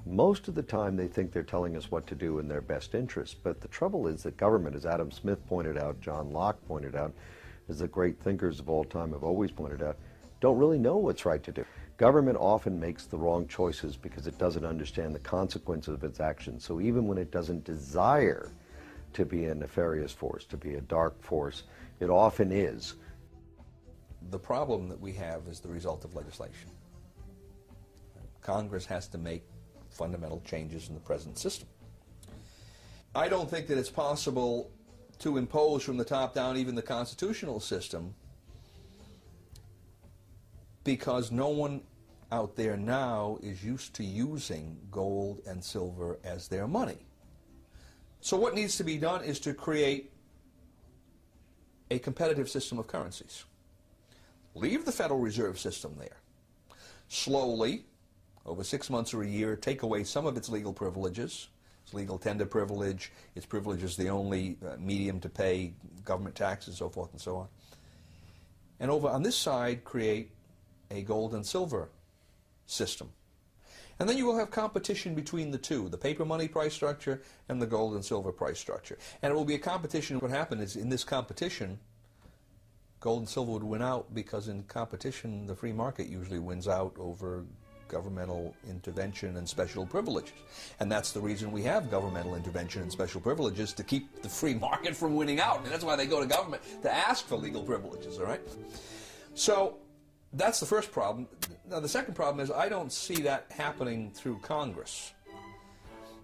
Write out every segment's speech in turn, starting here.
Most of the time they think they're telling us what to do in their best interest, but the trouble is that government, as Adam Smith pointed out, John Locke pointed out, as the great thinkers of all time have always pointed out, don't really know what's right to do. Government often makes the wrong choices because it doesn't understand the consequences of its actions. So even when it doesn't desire to be a nefarious force, to be a dark force, it often is. The problem that we have is the result of legislation. Congress has to make fundamental changes in the present system. I don't think that it's possible to impose from the top down even the constitutional system, because no one out there now is used to using gold and silver as their money. So what needs to be done is to create a competitive system of currencies. Leave the Federal Reserve System there. Slowly, over 6 months or a year, take away some of its legal privileges, its legal tender privilege, its privilege as the only medium to pay government taxes, so forth and so on. And over on this side, create a gold and silver system. And then you will have competition between the two, the paper money price structure and the gold and silver price structure. And it will be a competition. What happened is, in this competition, gold and silver would win out, because in competition the free market usually wins out over governmental intervention and special privileges. And that's the reason we have governmental intervention and special privileges, to keep the free market from winning out. And that's why they go to government, to ask for legal privileges, all right? So that's the first problem. Now the second problem is, I don't see that happening through Congress,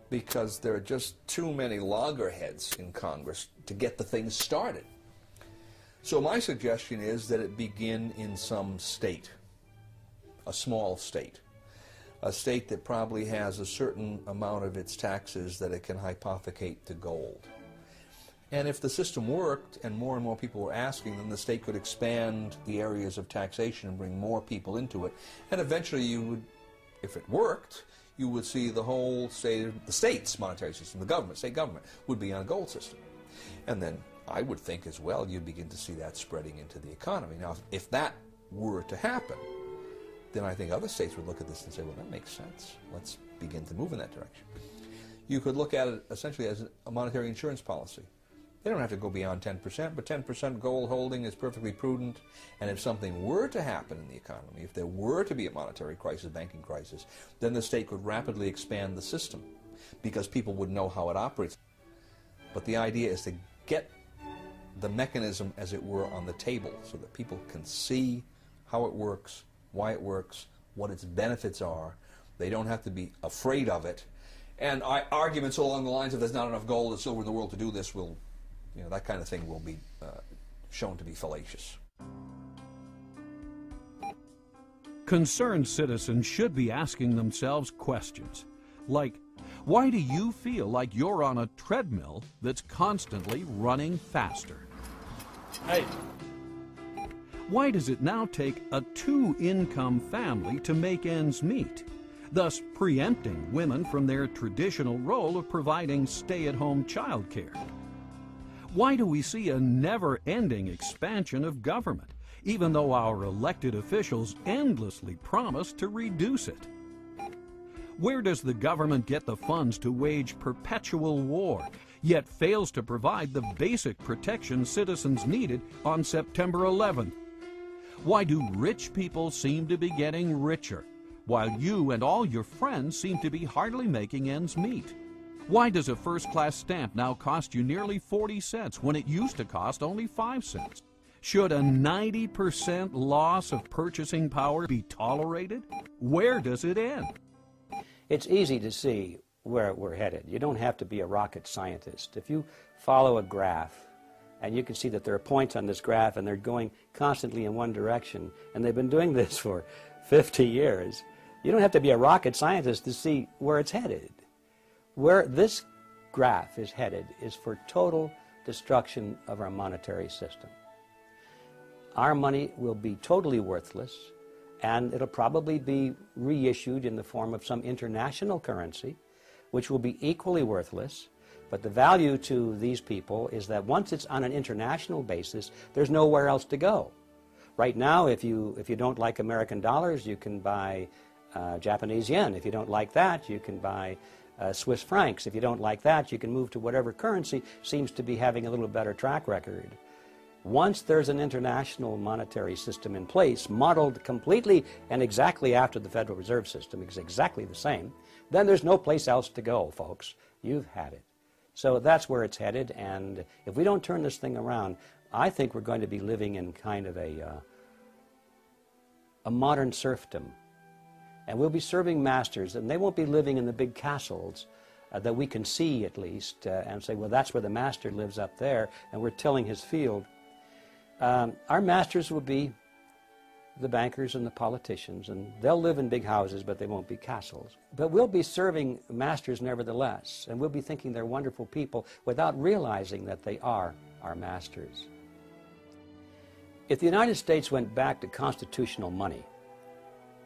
because there are just too many loggerheads in Congress to get the thing started. So my suggestion is that it begin in some state, a small state, a state that probably has a certain amount of its taxes that it can hypothecate to gold. And if the system worked and more people were asking, then the state could expand the areas of taxation and bring more people into it. And eventually you would, if it worked, you would see the whole state, the state's monetary system, the government, state government, would be on a gold system. And then I would think as well you'd begin to see that spreading into the economy. Now, if that were to happen, then I think other states would look at this and say, well, that makes sense. Let's begin to move in that direction. You could look at it essentially as a monetary insurance policy. They don't have to go beyond 10%, but 10% gold holding is perfectly prudent. And if something were to happen in the economy, if there were to be a monetary crisis, banking crisis, then the state could rapidly expand the system, because people would know how it operates. But the idea is to get the mechanism, as it were, on the table, so that people can see how it works, why it works, what its benefits are. They don't have to be afraid of it. And arguments along the lines of there's not enough gold and silver in the world to do this will, that kind of thing will be shown to be fallacious. Concerned citizens should be asking themselves questions like, why do you feel like you're on a treadmill that's constantly running faster? Hey. Why does it now take a two-income family to make ends meet, thus preempting women from their traditional role of providing stay-at-home childcare? Why do we see a never-ending expansion of government, even though our elected officials endlessly promise to reduce it? Where does the government get the funds to wage perpetual war, yet fails to provide the basic protection citizens needed on September 11th? Why do rich people seem to be getting richer, while you and all your friends seem to be hardly making ends meet? Why does a first-class stamp now cost you nearly 40 cents when it used to cost only 5 cents? Should a 90% loss of purchasing power be tolerated? Where does it end? It's easy to see where we're headed. You don't have to be a rocket scientist. If you follow a graph, and you can see that there are points on this graph and they're going constantly in one direction, and they've been doing this for 50 years, you don't have to be a rocket scientist to see where it's headed. Where this graph is headed is for total destruction of our monetary system. Our money will be totally worthless, and it'll probably be reissued in the form of some international currency, which will be equally worthless. But the value to these people is that once it's on an international basis, there's nowhere else to go. Right now, if you don't like American dollars, you can buy Japanese yen. If you don't like that, you can buy Swiss francs. If you don't like that, you can move to whatever currency seems to be having a little better track record. Once there's an international monetary system in place, modeled completely and exactly after the Federal Reserve System, it's exactly the same, then there's no place else to go, folks. You've had it. So that's where it's headed, and if we don't turn this thing around, I think we're going to be living in kind of a modern serfdom. And we'll be serving masters, and they won't be living in the big castles that we can see, at least, and say, well, that's where the master lives up there, and we're tilling his field. Our masters will be the bankers and the politicians, and they'll live in big houses, but they won't be castles. But we'll be serving masters nevertheless, and we'll be thinking they're wonderful people without realizing that they are our masters. If the United States went back to constitutional money,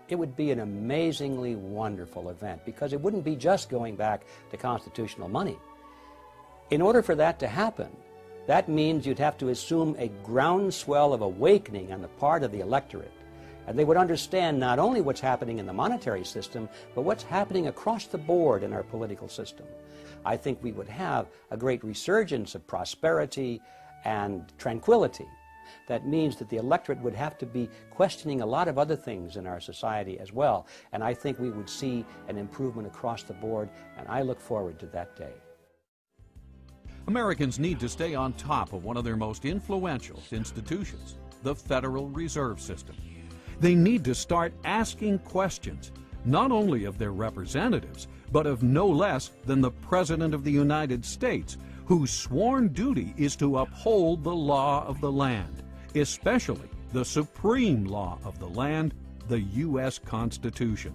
it would be an amazingly wonderful event, because it wouldn't be just going back to constitutional money. In order for that to happen, that means you'd have to assume a groundswell of awakening on the part of the electorate. And they would understand not only what's happening in the monetary system, but what's happening across the board in our political system. I think we would have a great resurgence of prosperity and tranquility. That means that the electorate would have to be questioning a lot of other things in our society as well. And I think we would see an improvement across the board, and I look forward to that day. Americans need to stay on top of one of their most influential institutions, the Federal Reserve System. They need to start asking questions, not only of their representatives, but of no less than the President of the United States, whose sworn duty is to uphold the law of the land, especially the supreme law of the land, the U.S. Constitution.